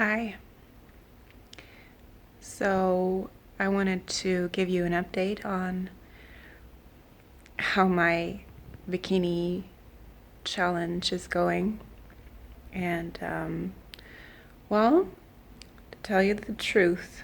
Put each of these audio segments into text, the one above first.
Hi. So I wanted to give you an update on how my bikini challenge is going. And, well, to tell you the truth,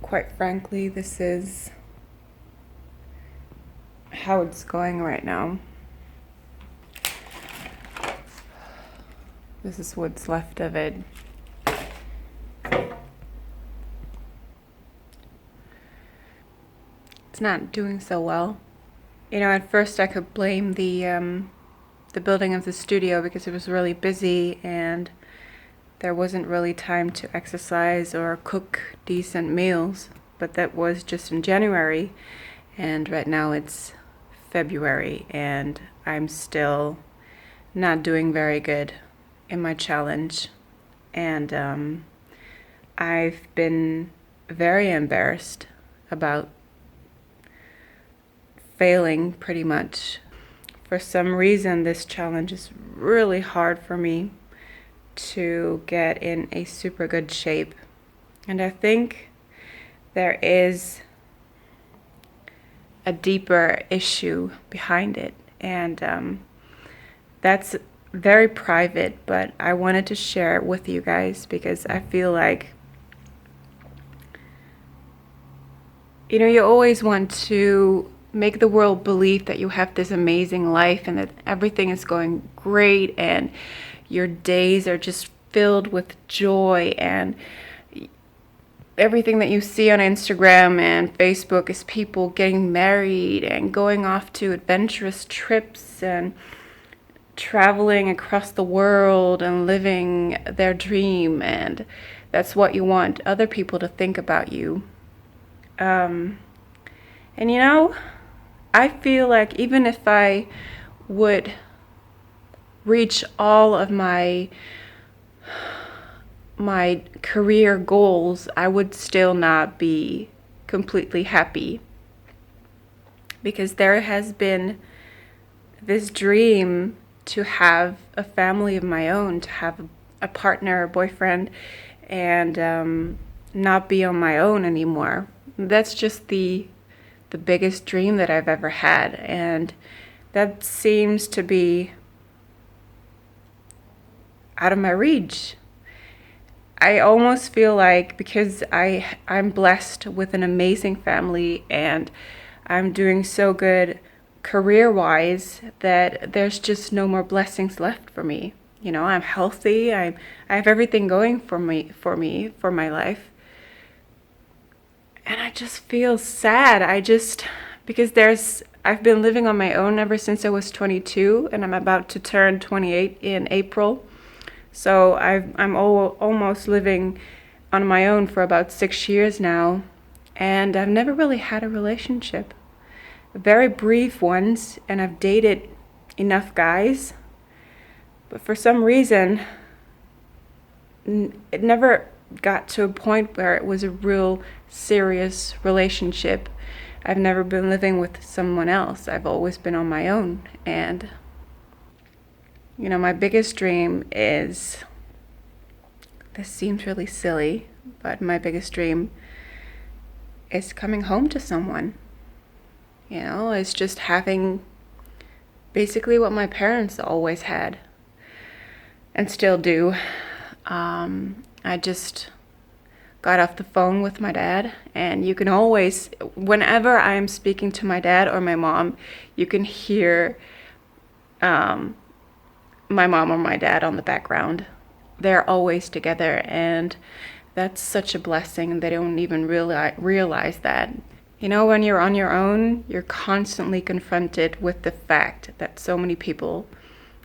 quite frankly, this is how it's going right now. This is what's left of it. It's not doing so well. At first I could blame the building of the studio because it was really busy and there wasn't really time to exercise or cook decent meals. But that was just in January, and right now it's February and I'm still not doing very good in my challenge. And I've been very embarrassed about failing pretty much. For some reason, this challenge is really hard for me to get in a super good shape. And I think there is a deeper issue behind it. And that's very private, but I wanted to share it with you guys because I feel like, you always want to make the world believe that you have this amazing life and that everything is going great and your days are just filled with joy, and everything that you see on Instagram and Facebook is people getting married and going off to adventurous trips and traveling across the world and living their dream, and that's what you want other people to think about you. And I feel like even if I would reach all of my career goals, I would still not be completely happy, because there has been this dream to have a family of my own, to have a partner, a boyfriend, and not be on my own anymore. That's just the biggest dream that I've ever had, and that seems to be out of my reach. I almost feel like because I'm blessed with an amazing family and I'm doing so good career-wise that there's just no more blessings left for me. I'm healthy. I have everything going for my life. And I just feel sad. Because I've been living on my own ever since I was 22, and I'm about to turn 28 in April. So I'm almost living on my own for about 6 years now, and I've never really had a relationship. Very brief ones, and I've dated enough guys, but for some reason, it never got to a point where it was a real serious relationship. I've never been living with someone else. I've always been on my own. And my biggest dream is, this seems really silly, but my biggest dream is coming home to someone. It's just having basically what my parents always had and still do. I just got off the phone with my dad, and you can always, whenever I'm speaking to my dad or my mom, you can hear my mom or my dad on the background. They're always together, and that's such a blessing, and they don't even realize that. When you're on your own, you're constantly confronted with the fact that so many people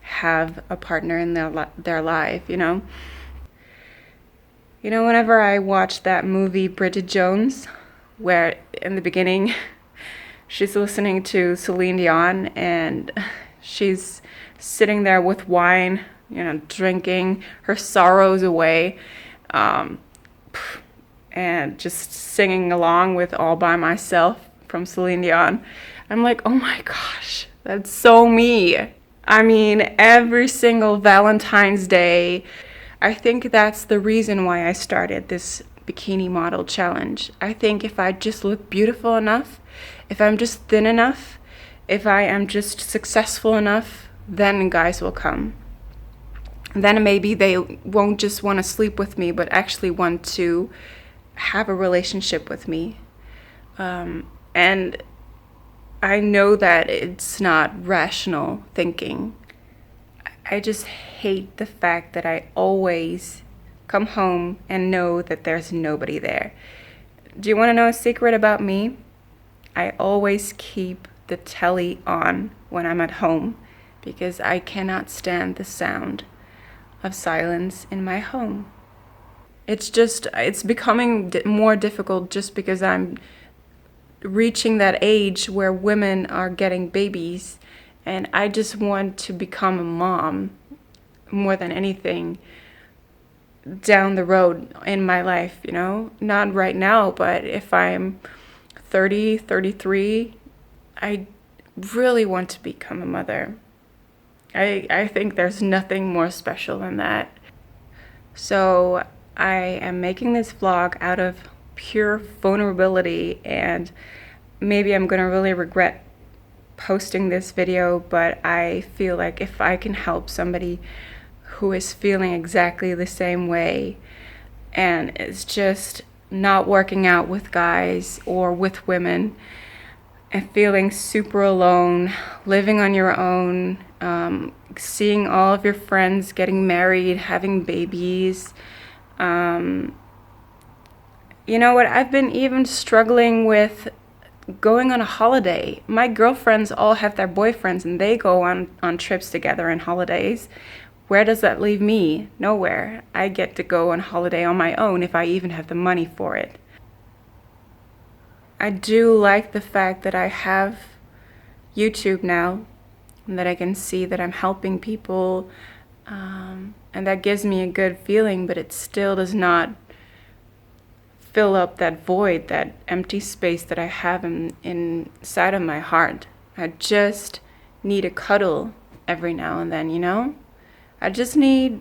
have a partner in their life, whenever I watch that movie Bridget Jones, where in the beginning she's listening to Celine Dion and she's sitting there with wine, drinking her sorrows away, and just singing along with All By Myself from Celine Dion. I'm like, oh my gosh, that's so me. I mean, every single Valentine's Day, I think that's the reason why I started this bikini model challenge. I think if I just look beautiful enough, if I'm just thin enough, if I am just successful enough, then guys will come. Then maybe they won't just want to sleep with me, but actually want to have a relationship with me. And I know that it's not rational thinking. I just hate the fact that I always come home and know that there's nobody there. Do you want to know a secret about me? I always keep the telly on when I'm at home because I cannot stand the sound of silence in my home. It's becoming more difficult just because I'm reaching that age where women are getting babies, and I just want to become a mom more than anything down the road in my life, you know? Not right now, but if I'm 30, 33, I really want to become a mother. I think there's nothing more special than that. So I am making this vlog out of pure vulnerability, and maybe I'm gonna really regret posting this video, but I feel like if I can help somebody who is feeling exactly the same way and is just not working out with guys or with women and feeling super alone, living on your own, seeing all of your friends getting married, having babies. You know what? I've been even struggling with going on a holiday. My girlfriends all have their boyfriends and they go on trips together and holidays. Where does that leave me? Nowhere. I get to go on holiday on my own if I even have the money for it. I do like the fact that I have YouTube now and that I can see that I'm helping people, and that gives me a good feeling, but it still does not fill up that void, that empty space that I have inside of my heart. I just need a cuddle every now and then, you know? I just need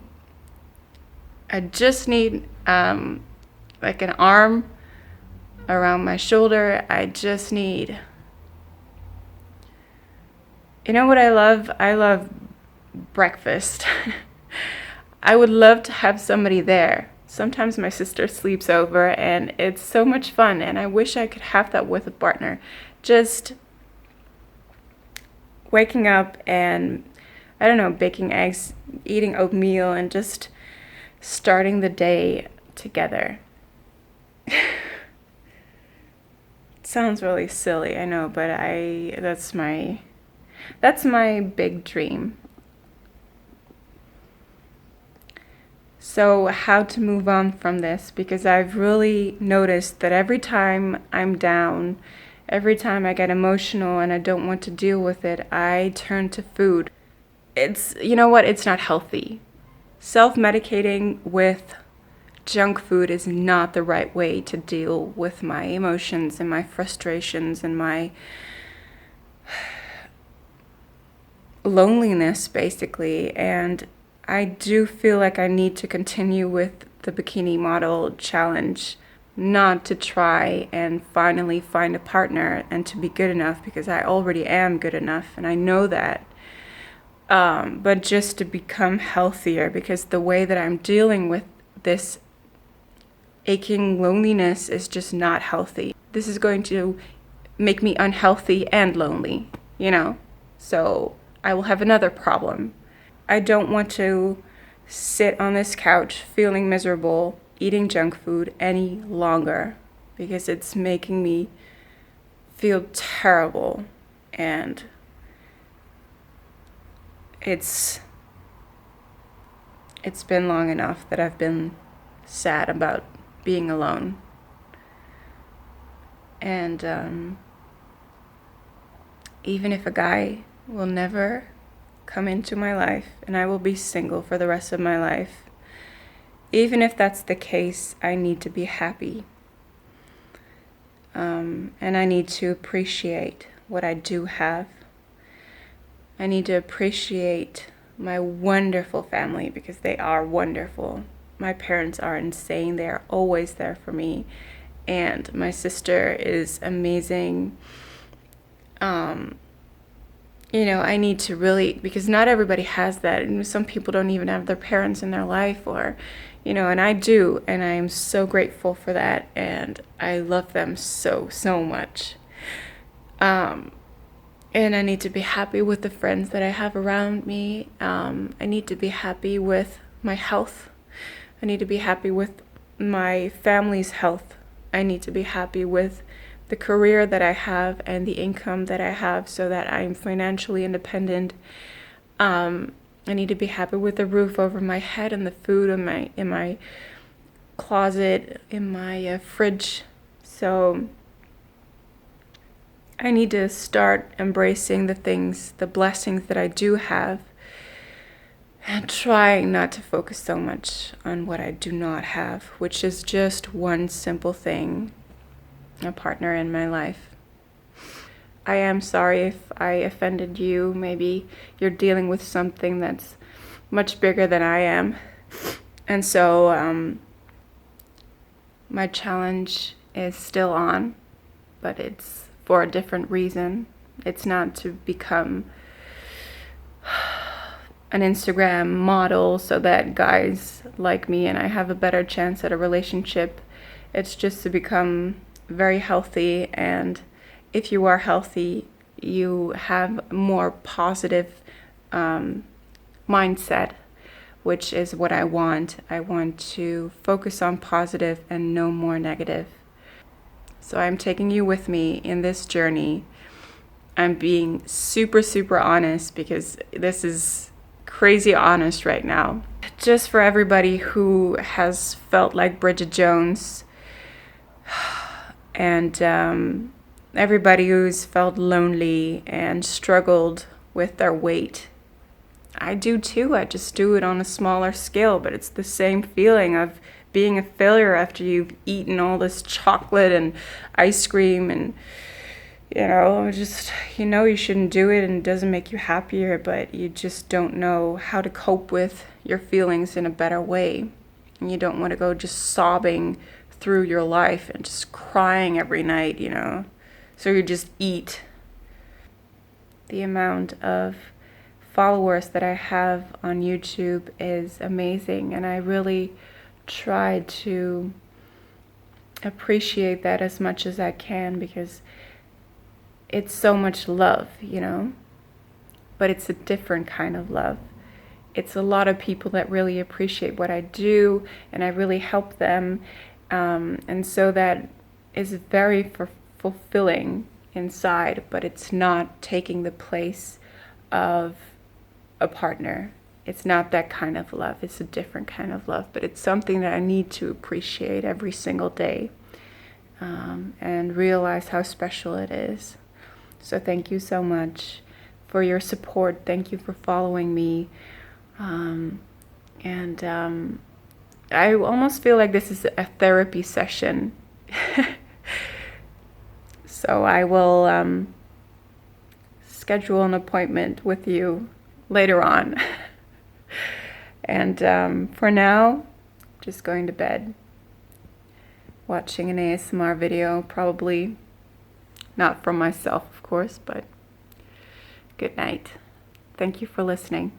like an arm around my shoulder. I just need, you know what I love? I love breakfast. I would love to have somebody there. Sometimes my sister sleeps over and it's so much fun, and I wish I could have that with a partner. Just waking up and, I don't know, baking eggs, eating oatmeal, and just starting the day together. It sounds really silly, I know, but that's my big dream. So how to move on from this, because I've really noticed that every time I'm down, every time I get emotional and I don't want to deal with it, I turn to food. It's, you know what, it's not healthy. Self-medicating with junk food is not the right way to deal with my emotions and my frustrations and my loneliness, basically. And I do feel like I need to continue with the bikini model challenge, not to try and finally find a partner and to be good enough, because I already am good enough and I know that. But just to become healthier, because the way that I'm dealing with this aching loneliness is just not healthy. This is going to make me unhealthy and lonely, you know? So I will have another problem. I don't want to sit on this couch feeling miserable, eating junk food any longer, because it's making me feel terrible, and it's been long enough that I've been sad about being alone. And even if a guy will never come into my life and I will be single for the rest of my life, even if that's the case, I need to be happy. And I need to appreciate what I do have. I need to appreciate my wonderful family, because they are wonderful. My parents are insane. They are always there for me. And my sister is amazing. I need to really, because not everybody has that. And some people don't even have their parents in their life, or, and I do. And I am so grateful for that. And I love them so, so much. And I need to be happy with the friends that I have around me. I need to be happy with my health. I need to be happy with my family's health. I need to be happy with the career that I have and the income that I have, so that I'm financially independent. I need to be happy with the roof over my head and the food in my closet, in my fridge. So I need to start embracing the blessings that I do have, and trying not to focus so much on what I do not have, which is just one simple thing: a partner in my life. I am sorry if I offended you. Maybe you're dealing with something that's much bigger than I am. And so my challenge is still on, but it's for a different reason. It's not to become an Instagram model so that guys like me and I have a better chance at a relationship. It's just to become very healthy, and if you are healthy, you have more positive mindset, which is what I want. I want to focus on positive and no more negative. So I'm taking you with me in this journey. I'm being super, super honest, because this is crazy honest right now. Just for everybody who has felt like Bridget Jones, and everybody who's felt lonely and struggled with their weight. I do too. I just do it on a smaller scale, but it's the same feeling of being a failure after you've eaten all this chocolate and ice cream, and you shouldn't do it and it doesn't make you happier, but you just don't know how to cope with your feelings in a better way. And you don't want to go just sobbing through your life and just crying every night, So you just eat. The amount of followers that I have on YouTube is amazing, and I really try to appreciate that as much as I can, because it's so much love, but it's a different kind of love. It's a lot of people that really appreciate what I do, and I really help them. And so that is very fulfilling inside, but it's not taking the place of a partner. It's not that kind of love. It's a different kind of love, but it's something that I need to appreciate every single day, and realize how special it is. So thank you so much for your support. Thank you for following me. I almost feel like this is a therapy session. So I will schedule an appointment with you later on. And for now, just going to bed, watching an ASMR video, probably not from myself, of course, but good night. Thank you for listening.